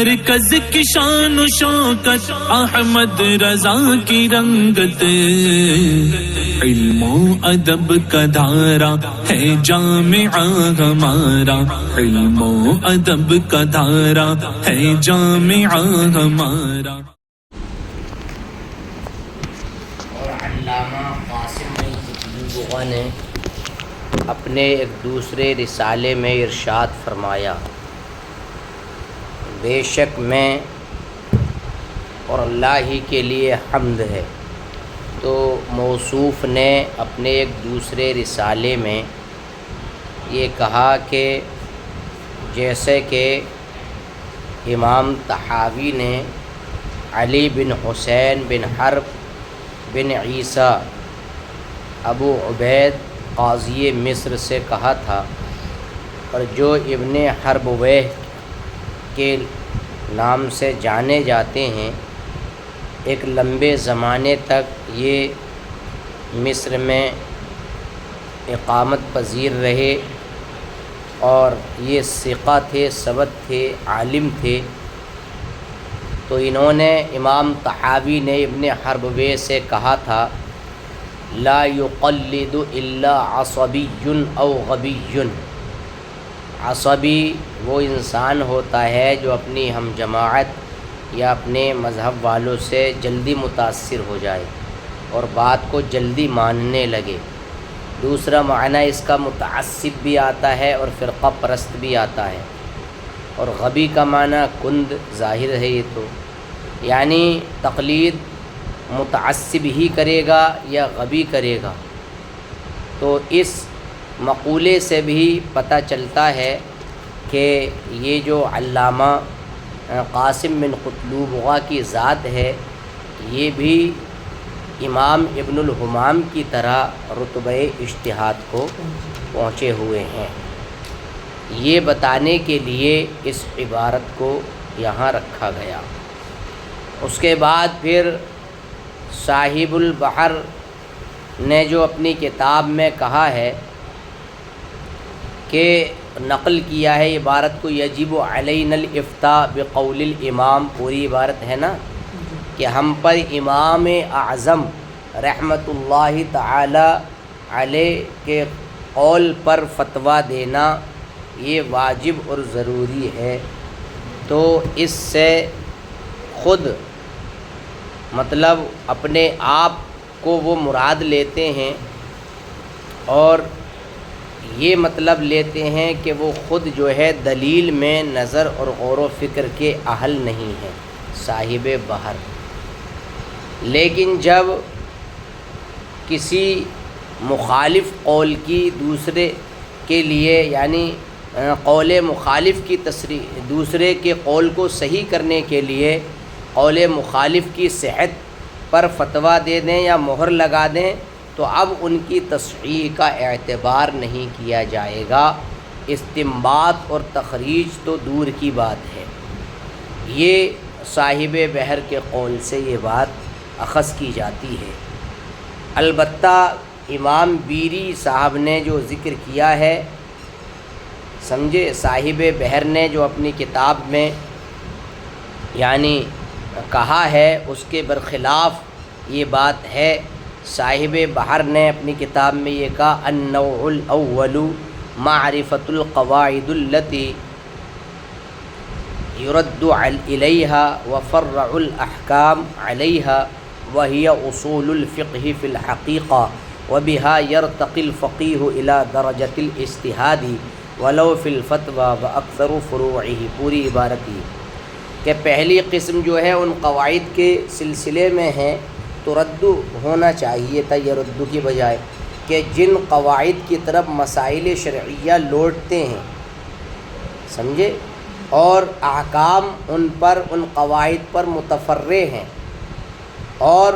مرکز کی شان و شوکت احمد رضا کی رنگت، علم و ادب کا دھارا ہے جامعہ ہمارا، علم و ادب کا دھارا ہے جامعہ ہمارا۔ اور علامہ قاسم بن قطلوبغہ نے اپنے ایک دوسرے رسالے میں ارشاد فرمایا، بے شک میں اور اللہ ہی کے لیے حمد ہے۔ تو موصوف نے اپنے ایک دوسرے رسالے میں یہ کہا کہ جیسے کہ امام طحاوی نے علی بن حسین بن حرب بن عیسیٰ ابو عبید قاضی مصر سے کہا تھا، اور جو ابن حربویہ کے نام سے جانے جاتے ہیں، ایک لمبے زمانے تک یہ مصر میں اقامت پذیر رہے اور یہ ثقہ تھے، ثبت تھے، عالم تھے۔ تو انہوں نے امام طحاوی نے ابن حربویہ سے کہا تھا، لا یقلد الا عصبی او غبی۔ عصبی وہ انسان ہوتا ہے جو اپنی ہم جماعت یا اپنے مذہب والوں سے جلدی متاثر ہو جائے اور بات کو جلدی ماننے لگے۔ دوسرا معنی اس کا متعصب بھی آتا ہے اور فرقہ پرست بھی آتا ہے، اور غبی کا معنی کند ظاہر ہے۔ یہ تو یعنی تقلید متعصب ہی کرے گا یا غبی کرے گا۔ تو اس مقولے سے بھی پتہ چلتا ہے کہ یہ جو علامہ قاسم بن قطلوبغہ کی ذات ہے، یہ بھی امام ابن الہمام کی طرح رتبہ اجتہاد کو پہنچے ہوئے ہیں۔ یہ بتانے کے لیے اس عبارت کو یہاں رکھا گیا۔ اس کے بعد پھر صاحب البحر نے جو اپنی کتاب میں کہا ہے کہ نقل کیا ہے عبارت کو، یجب علینا الافتاء بقول الامام، پوری عبارت ہے نا، کہ ہم پر امام اعظم رحمۃ اللہ تعالی علیہ کے قول پر فتویٰ دینا یہ واجب اور ضروری ہے۔ تو اس سے خود مطلب اپنے آپ کو وہ مراد لیتے ہیں اور یہ مطلب لیتے ہیں کہ وہ خود جو ہے دلیل میں نظر اور غور و فکر کے اہل نہیں ہیں، صاحب بحر۔ لیکن جب کسی مخالف قول کی دوسرے کے لیے، یعنی قول مخالف کی تصریح، دوسرے کے قول کو صحیح کرنے کے لیے قول مخالف کی صحت پر فتویٰ دے دیں یا مہر لگا دیں، تو اب ان کی تصحیح کا اعتبار نہیں کیا جائے گا۔ استنباط اور تخریج تو دور کی بات ہے۔ یہ صاحب بحر کے قول سے یہ بات اخذ کی جاتی ہے۔ البتہ امام بیری صاحب نے جو ذکر کیا ہے، سمجھے، صاحب بحر نے جو اپنی کتاب میں یعنی کہا ہے اس کے برخلاف یہ بات ہے۔ صاحب بحر نے اپنی کتاب میں یہ کہا، النوع الاول معرفۃ القواعد التي يرد الیها وفرع الاحکام علیها وهي اصول الفقہ فی الحقیقہ وبها يرتقي الفقیہ الى درجۃ الاجتہاد ولو فی الفتوى واکثر فروعه، پوری عبارت یہ کہ پہلی قسم جو ہے ان قواعد کے سلسلے میں ہے، تو رد ہونا چاہیے تھا یہ رد کی بجائے، کہ جن قواعد کی طرف مسائل شرعیہ لوٹتے ہیں، سمجھے، اور احکام ان پر، ان قواعد پر متفرع ہیں، اور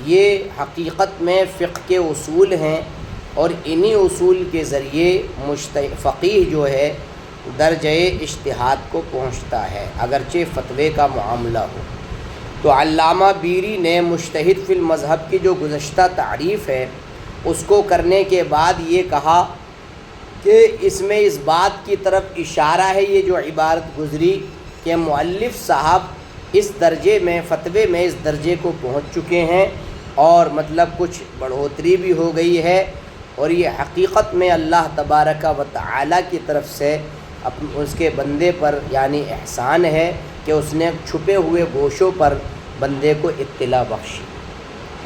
یہ حقیقت میں فقہ کے اصول ہیں، اور انہی اصول کے ذریعے فقیہ جو ہے درجہ اجتہاد کو پہنچتا ہے، اگرچہ فتوے کا معاملہ ہو۔ تو علامہ بیری نے مجتہد فی المذہب کی جو گزشتہ تعریف ہے اس کو کرنے کے بعد یہ کہا کہ اس میں اس بات کی طرف اشارہ ہے، یہ جو عبارت گزری کہ مؤلف صاحب اس درجے میں فتوے میں اس درجے کو پہنچ چکے ہیں اور مطلب کچھ بڑھوتری بھی ہو گئی ہے، اور یہ حقیقت میں اللہ تبارک و تعالی کی طرف سے اس کے بندے پر یعنی احسان ہے کہ اس نے چھپے ہوئے گوشوں پر بندے کو اطلاع بخشی۔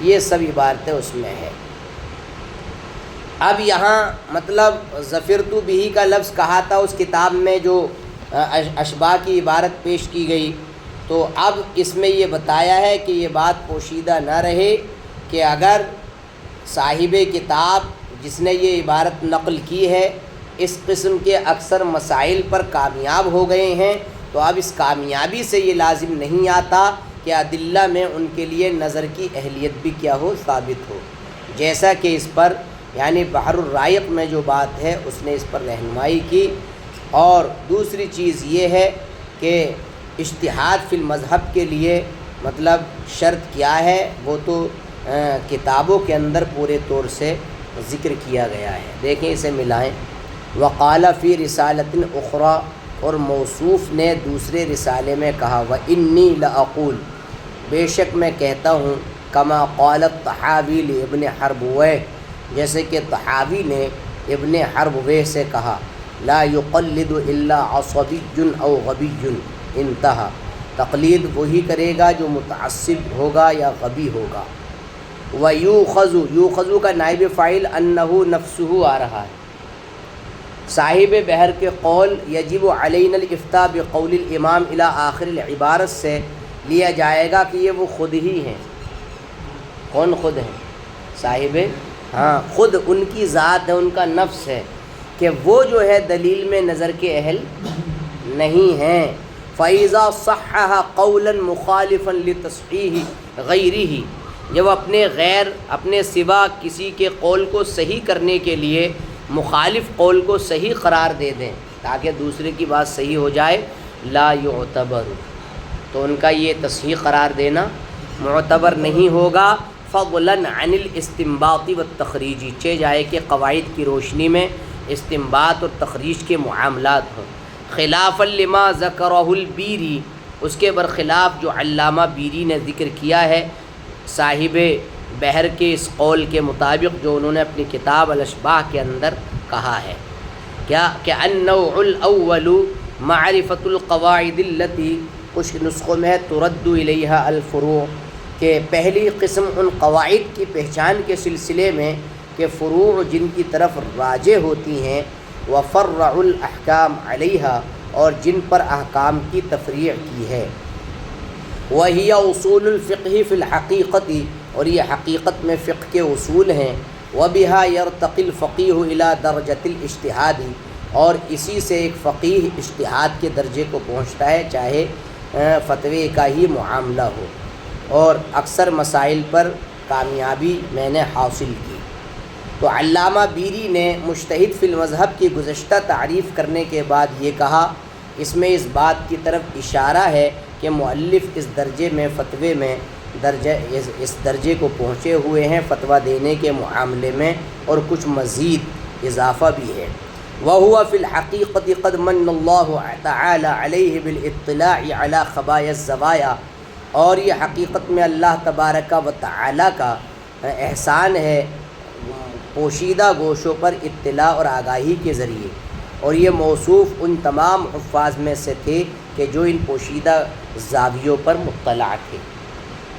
یہ سب عبارتیں اس میں ہے۔ اب یہاں مطلب ظفرت بہ کا لفظ کہا تھا اس کتاب میں جو اشباہ کی عبارت پیش کی گئی، تو اب اس میں یہ بتایا ہے کہ یہ بات پوشیدہ نہ رہے کہ اگر صاحب کتاب جس نے یہ عبارت نقل کی ہے اس قسم کے اکثر مسائل پر کامیاب ہو گئے ہیں، تو اب اس کامیابی سے یہ لازم نہیں آتا کہ ادلہ میں ان کے لیے نظر کی اہلیت بھی کیا ہو، ثابت ہو، جیسا کہ اس پر یعنی بحر الرائق میں جو بات ہے اس نے اس پر رہنمائی کی۔ اور دوسری چیز یہ ہے کہ اجتہاد فی المذہب کے لیے مطلب شرط کیا ہے، وہ تو کتابوں کے اندر پورے طور سے ذکر کیا گیا ہے۔ دیکھیں اسے ملائیں، وقال فی رسالۃ اخری، اور موصوف نے دوسرے رسالے میں کہا، وانی لاقول، بے شک میں کہتا ہوں، کما قال الطحاوی لابن حربویہ، جیسے کہ طحاوی نے ابن حربویہ سے کہا، لا یقلد الا عصبی او غبی، انتہا، تقلید وہی کرے گا جو متعصب ہوگا یا غبی ہوگا۔ ویوخذ، یوخذ کا نائب فاعل انہ نفسہ آ رہا ہے، صاحب بحر کے قول یجب علینا الافتاء بقول الامام الی آخر العبارت سے لیا جائے گا کہ یہ وہ خود ہی ہیں۔ کون خود ہیں؟ صاحب، ہاں خود ان کی ذات ہے، ان کا نفس ہے کہ وہ جو ہے دلیل میں نظر کے اہل نہیں ہیں۔ فَإِذَا صَحَّحَ قَوْلًا مُخَالِفًا لِتَصْحِيحِ غَيْرِهِ، جب اپنے سوا کسی کے قول کو صحیح کرنے کے لیے مخالف قول کو صحیح قرار دے دیں تاکہ دوسرے کی بات صحیح ہو جائے، لا یعتبر، تو ان کا یہ تصحیح قرار دینا معتبر نہیں ہوگا۔ فضلاً عن الاستنباط والتخریج، چہ جائے کہ قواعد کی روشنی میں استنباط اور تخریج کے معاملات ہوں۔ خلاف لما ذکرہ البیری، اس کے برخلاف جو علامہ بیری نے ذکر کیا ہے صاحب بحر کے اس قول کے مطابق جو انہوں نے اپنی کتاب الاشباح کے اندر کہا ہے، کیا کہ النوع الاول معرفۃ القواعد التي، کچھ نسخوں میں ہے ترد الیہا الفروع، کہ پہلی قسم ان قواعد کی پہچان کے سلسلے میں کہ فروع جن کی طرف راجع ہوتی ہیں، وفرع الاحکام علیہا، اور جن پر احکام کی تفریع کی ہے، وہی اصول الفقہ فی الحقیقت، اور یہ حقیقت میں فقہ کے اصول ہیں، وبہا یرتقی الفقیہ الی درجۃ الاجتہاد، اور اسی سے ایک فقیہ اجتہاد کے درجے کو پہنچتا ہے چاہے فتوے کا ہی معاملہ ہو، اور اکثر مسائل پر کامیابی میں نے حاصل کی۔ تو علامہ بیری نے مجتہد فی المذہب کی گزشتہ تعریف کرنے کے بعد یہ کہا، اس میں اس بات کی طرف اشارہ ہے کہ مؤلف اس درجے میں فتوے میں اس درجے کو پہنچے ہوئے ہیں فتویٰ دینے کے معاملے میں، اور کچھ مزید اضافہ بھی ہے۔ وَهُوَ فِي الْحَقِيقَةِ قَدْ مَنَّ اللَّهُ تَعَالَى عَلَيْهِ بِالْاطِّلَاعِ عَلَى خَبَائِا الزَّوَايَا، اور یہ حقیقت میں اللہ تبارک و تعالی کا احسان ہے پوشیدہ گوشوں پر اطلاع اور آگاہی کے ذریعے، اور یہ موصوف ان تمام حفاظ میں سے تھے کہ جو ان پوشیدہ زاویوں پر مطلع تھے۔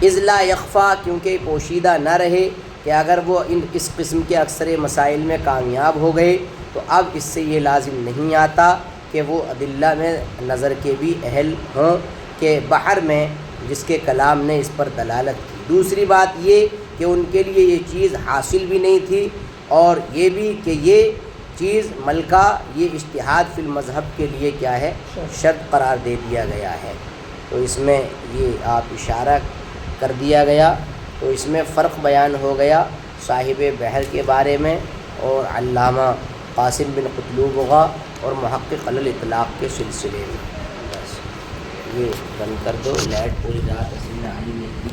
اذ لا یخفا، کیونکہ پوشیدہ نہ رہے کہ اگر وہ اس قسم کے اکثر مسائل میں کامیاب ہو گئے تو اب اس سے یہ لازم نہیں آتا کہ وہ ادلہ میں نظر کے بھی اہل ہوں کہ بحر میں جس کے کلام نے اس پر دلالت کی۔ دوسری بات یہ کہ ان کے لیے یہ چیز حاصل بھی نہیں تھی، اور یہ بھی کہ یہ چیز ملکہ یہ اجتہاد فی المذہب کے لیے کیا ہے، شرط قرار دے دیا گیا ہے۔ تو اس میں یہ آپ اشارہ کر دیا گیا، تو اس میں فرق بیان ہو گیا صاحب بحر کے بارے میں اور علامہ قاسم بن قطلوبغا اور محقق علی الاطلاق کے سلسلے میں۔ بس یہ بند کر دو، لائٹ پوری رات اصل میں آئی نہیں تھی۔